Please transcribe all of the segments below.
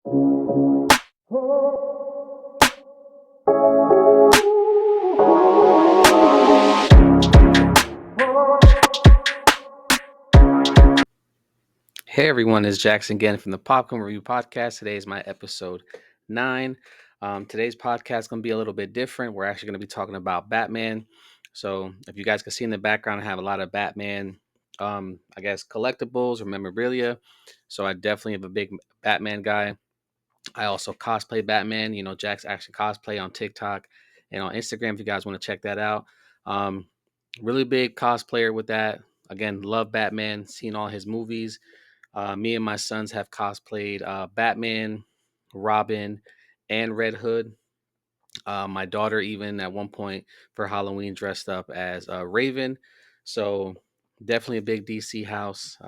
Hey everyone, it's Jackson again from the Popcorn Review Podcast. Today is my episode 9. Today's podcast is going to be a little bit different. We're actually going to be talking about Batman. So, if you guys can see in the background, I have a lot of Batman, I guess, collectibles or memorabilia. So, I definitely have a big Batman guy. I also cosplay Batman. Jack's actually cosplay on TikTok and on Instagram if you guys want to check that out. Um, really big cosplayer with that. Again, love Batman, seen all his movies. Me and my sons have cosplayed Batman, Robin, and Red Hood. My daughter, even at one point for Halloween, dressed up as Raven. So, definitely a big DC house.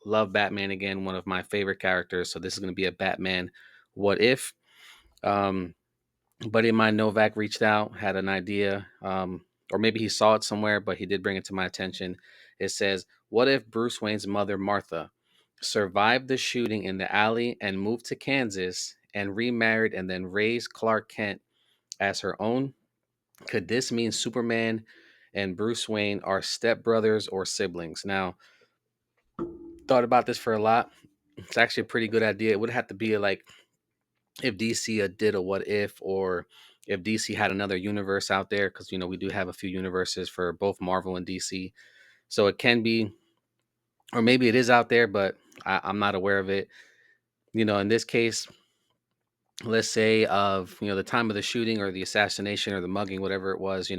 Love Batman again, one of my favorite characters. So, this is going to be a Batman What If. Um, Buddy of mine, Novak, reached out, had an idea, or maybe he saw it somewhere, but he did bring it to my attention. It says, "What if Bruce Wayne's mother, Martha, survived the shooting in the alley and moved to Kansas and remarried and then raised Clark Kent as her own? Could this mean Superman and Bruce Wayne are stepbrothers or siblings?" Now, thought about this for a lot. It's actually a pretty good idea. It would have to be like if DC did a what if, or if DC had another universe out there, because we do have a few universes for both Marvel and DC. So it can be, or maybe it is out there, but I'm not aware of it. In this case, let's say of the time of the shooting or the assassination or the mugging, whatever it was.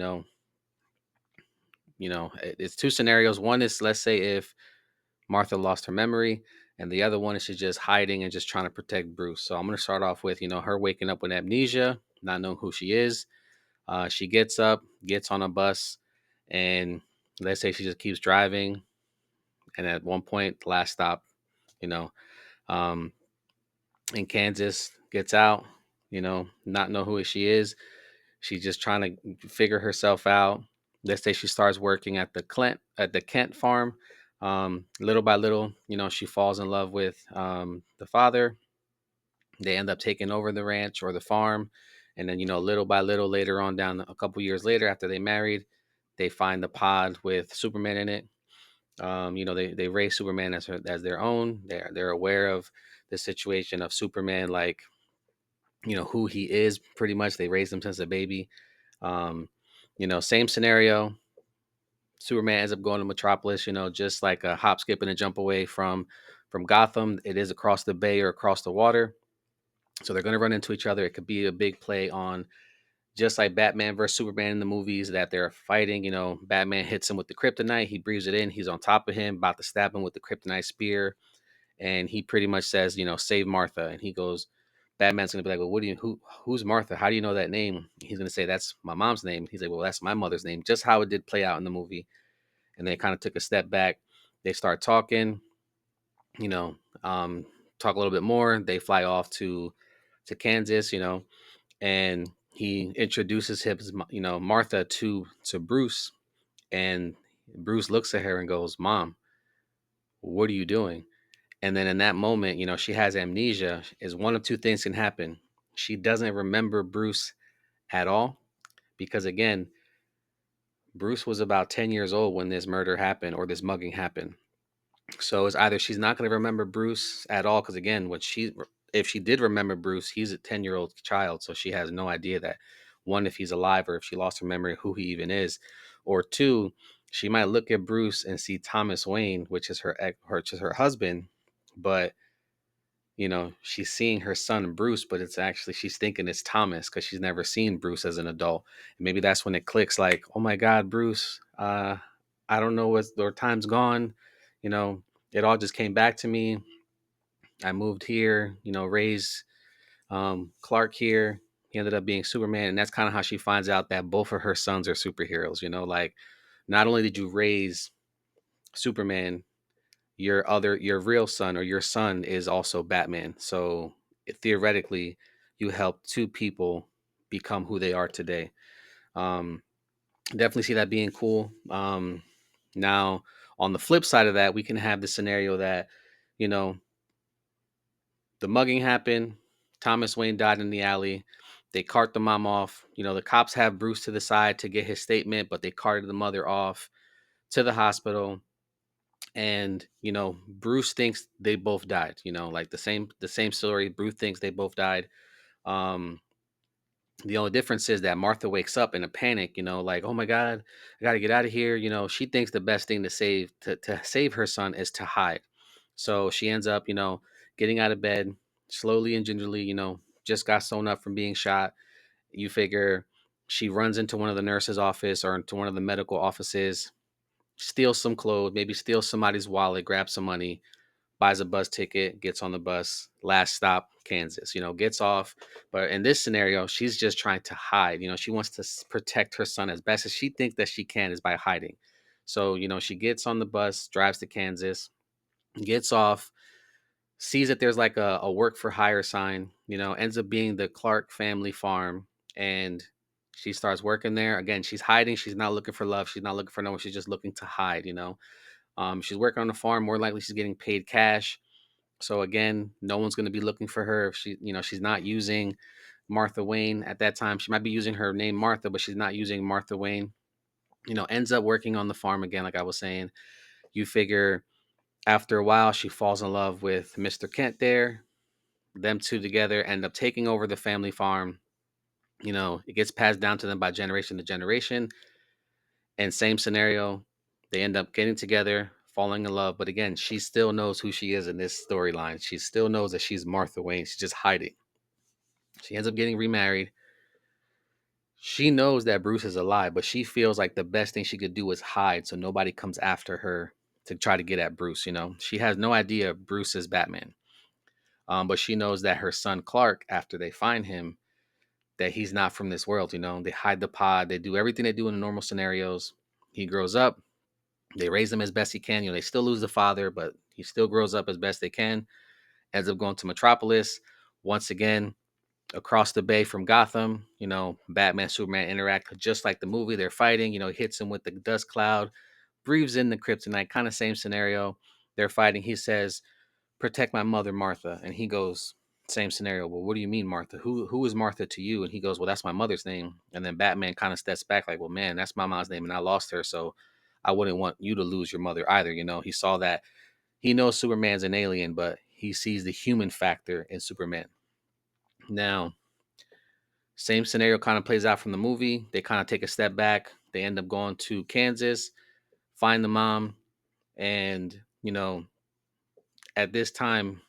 It's two scenarios. One is, let's say, if Martha lost her memory, and the other one is she's just hiding and just trying to protect Bruce. So I'm going to start off with her waking up with amnesia, not knowing who she is. She gets up, gets on a bus, and let's say she just keeps driving. And at one point, last stop, you know, um, in Kansas, gets out, not know who she is. She's just trying to figure herself out. Let's say she starts working at the Kent farm. Little by little, she falls in love with the father. They end up taking over the ranch or the farm, and then little by little, later on down a couple years later, after they married, they find the pod with Superman in it. They raise Superman as their own. They're aware of the situation of Superman, like who he is. Pretty much, they raised him since a baby. Um, same scenario. Superman ends up going to Metropolis. Just like a hop, skip, and a jump away from Gotham. It is across the bay or across the water. So they're going to run into each other. It could be a big play on, just like Batman versus Superman in the movies, that they're fighting. Batman hits him with the kryptonite. He breathes it in. He's on top of him, about to stab him with the kryptonite spear. And he pretty much says, save Martha. And he goes, Batman's going to be like, well, who's Martha? How do you know that name? He's going to say, that's my mom's name. He's like, well, that's my mother's name. Just how it did play out in the movie. And they kind of took a step back. They start talking, you know, um, talk a little bit more. They fly off to Kansas, and he introduces Martha to Bruce, and Bruce looks at her and goes, "Mom, what are you doing?" And then in that moment, she has amnesia. Is one of two things can happen. She doesn't remember Bruce at all, because again, Bruce was about 10 years old when this murder happened or this mugging happened. So it's either she's not going to remember Bruce at all, because again, if she did remember Bruce, he's a 10-year-old child, so she has no idea that, one, if he's alive, or if she lost her memory, who he even is, or two, she might look at Bruce and see Thomas Wayne, which is her husband, but she's seeing her son Bruce, but it's actually, she's thinking it's Thomas because she's never seen Bruce as an adult. And maybe that's when it clicks, like, oh my God, Bruce, I don't know what their time's gone. You know, it all just came back to me. I moved here, raised Clark here. He ended up being Superman. And that's kind of how she finds out that both of her sons are superheroes. Like, not only did you raise Superman, your real son, or your son, is also Batman. So theoretically, you helped two people become who they are today. Um, Definitely see that being cool. Now, on the flip side of that, we can have the scenario that, you know, The mugging happened. Thomas Wayne died in the alley. They cart the mom off. The cops have Bruce to the side to get his statement, but they carted the mother off to the hospital. And Bruce thinks they both died. Like the same story. Bruce thinks they both died. Um, the only difference is that Martha wakes up in a panic, like, oh my God, I gotta get out of here. She thinks the best thing to save her son is to hide. So she ends up, getting out of bed slowly and gingerly, just got sewn up from being shot. You figure she runs into one of the nurse's office or into one of the medical offices, steals some clothes, maybe steals somebody's wallet, grabs some money, buys a bus ticket, gets on the bus, last stop, Kansas, gets off. But in this scenario, she's just trying to hide. She wants to protect her son as best as she thinks that she can is by hiding. So, she gets on the bus, drives to Kansas, gets off, sees that there's like a work for hire sign, ends up being the Clark family farm. And she starts working there. Again, she's hiding. She's not looking for love. She's not looking for no one. She's just looking to hide. She's working on the farm. More likely she's getting paid cash. So again, no one's going to be looking for her if she's not using Martha Wayne at that time. She might be using her name Martha, but she's not using Martha Wayne. Ends up working on the farm again, like I was saying. You figure after a while, she falls in love with Mr. Kent there. Them two together end up taking over the family farm. It gets passed down to them by generation to generation. And same scenario, they end up getting together, falling in love. But again, she still knows who she is in this storyline. She still knows that she's Martha Wayne. She's just hiding. She ends up getting remarried. She knows that Bruce is alive, but she feels like the best thing she could do is hide so nobody comes after her to try to get at Bruce. She has no idea Bruce is Batman. But she knows that her son Clark, after they find him, that he's not from this world. They hide the pod, they do everything they do in the normal scenarios. He grows up, they raise him as best he can. They still lose the father, but he still grows up as best they can. Ends up going to Metropolis once again, across the bay from Gotham. Batman, Superman interact just like the movie. They're fighting. Hits him with the dust cloud, breathes in the kryptonite. Kind of same scenario. They're fighting. He says, "Protect my mother, Martha," and he goes, "Same scenario. Well, what do you mean, Martha? Who is Martha to you?" And he goes, "Well, that's my mother's name." And then Batman kind of steps back, like, "Well, man, that's my mom's name, and I lost her, so I wouldn't want you to lose your mother either." He saw that. He knows Superman's an alien, but he sees the human factor in Superman. Now, same scenario kind of plays out from the movie. They kind of take a step back. They end up going to Kansas, find the mom, and at this time,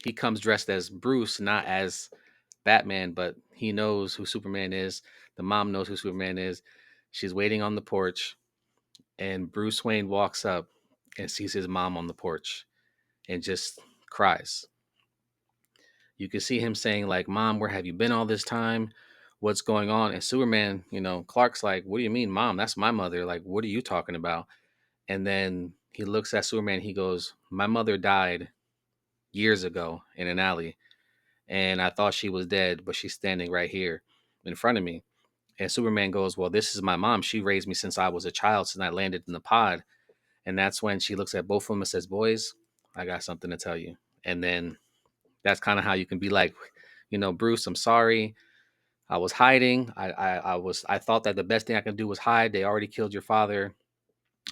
he comes dressed as Bruce, not as Batman, but he knows who Superman is. The mom knows who Superman is. She's waiting on the porch, and Bruce Wayne walks up and sees his mom on the porch and just cries. You can see him saying, like, "Mom, where have you been all this time? What's going on?" And Superman, Clark's like, "What do you mean, Mom? That's my mother. Like, what are you talking about?" And then he looks at Superman. He goes, "My mother died years ago in an alley, and I thought she was dead, but she's standing right here in front of me." And Superman goes, "Well, this is my mom. She raised me since I was a child, since I landed in the pod." And that's when she looks at both of them and says, "Boys, I got something to tell you." And then that's kind of how you can be like, "Bruce, I'm sorry. I was hiding. I thought that the best thing I could do was hide. They already killed your father.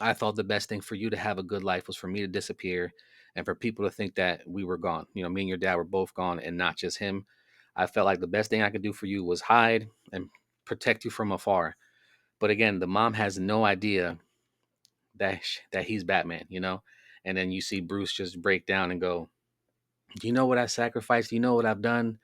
I thought the best thing for you to have a good life was for me to disappear and for people to think that we were gone. Me and your dad were both gone and not just him. I felt like the best thing I could do for you was hide and protect you from afar." But again, the mom has no idea that he's Batman. And then you see Bruce just break down and go, "Do you know what I sacrificed? Do you know what I've done?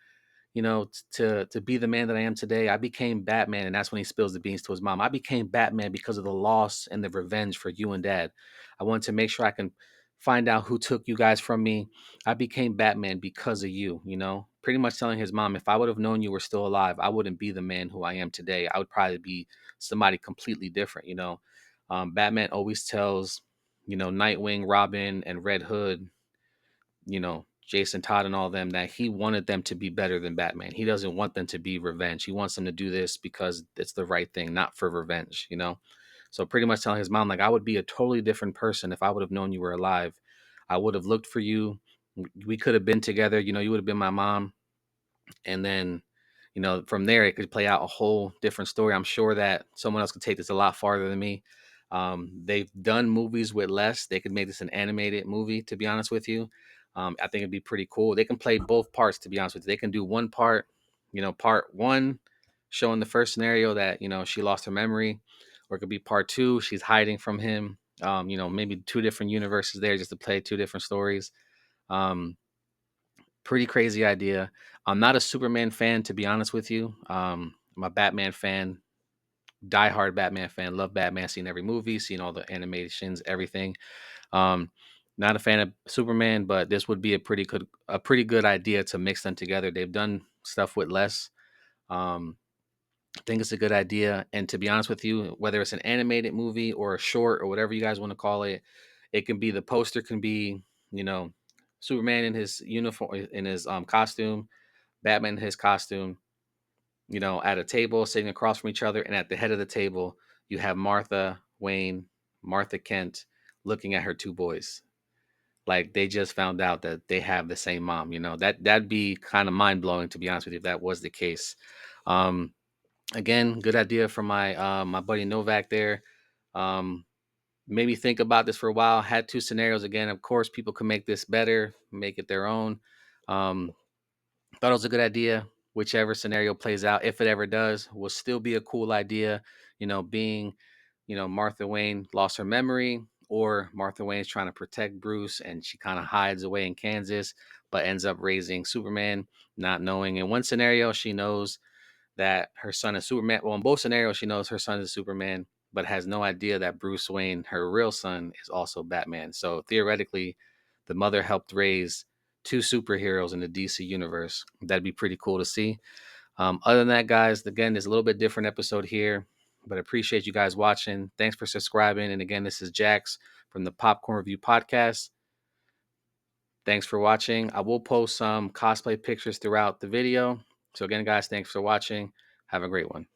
To be the man that I am today. I became Batman," and that's when he spills the beans to his mom. "I became Batman because of the loss and the revenge for you and Dad. I wanted to make sure I can find out who took you guys from me. I became Batman because of you. Pretty much telling his mom, if I would have known you were still alive, I wouldn't be the man who I am today. I would probably be somebody completely different. Batman always tells, Nightwing, Robin, and Red Hood, Jason Todd and all them, that he wanted them to be better than Batman. He doesn't want them to be revenge. He wants them to do this because it's the right thing, not for revenge. So pretty much telling his mom, like, I would be a totally different person if I would have known you were alive. I would have looked for you, We could have been together. You would have been my mom, and then from there it could play out a whole different story. I'm sure that someone else could take this a lot farther than me. They've done movies with less. They could make this an animated movie, to be honest with you. I think it'd be pretty cool. They can play both parts, to be honest with you. They can do one part, part one showing the first scenario that she lost her memory, or it could be part two, she's hiding from him. Maybe two different universes there, just to play two different stories. um Pretty crazy idea. I'm not a Superman fan, to be honest with you. I'm a Batman fan, diehard Batman fan. Love Batman. Seen every movie, seen all the animations, everything. Um, Not a fan of Superman, but this would be a pretty good idea to mix them together. They've done stuff with less. Um, I think it's a good idea. And to be honest with you, whether it's an animated movie or a short or whatever you guys want to call it, it can be, the poster can be, you know, Superman in his uniform, in his costume, Batman in his costume, at a table sitting across from each other. And at the head of the table, you have Martha Wayne, Martha Kent, looking at her two boys. Like they just found out that they have the same mom. That'd be kind of mind blowing, to be honest with you, if that was the case. Um, Again, good idea from my buddy Novak there. Um, Made me think about this for a while. Had two scenarios. Again, of course, people can make this better, make it their own. Um, Thought it was a good idea. Whichever scenario plays out, if it ever does, will still be a cool idea. Being, Martha Wayne lost her memory, or Martha Wayne's trying to protect Bruce and she kind of hides away in Kansas, but ends up raising Superman, not knowing. In one scenario, she knows that her son is Superman. Well, in both scenarios, she knows her son is Superman, but has no idea that Bruce Wayne, her real son, is also Batman. So theoretically, the mother helped raise two superheroes in the DC universe. That'd be pretty cool to see. Other than that, guys, again, there's a little bit different episode here, but I appreciate you guys watching. Thanks for subscribing. And again, this is Jax from the Popcorn Review Podcast. Thanks for watching. I will post some cosplay pictures throughout the video. So again, guys, thanks for watching. Have a great one.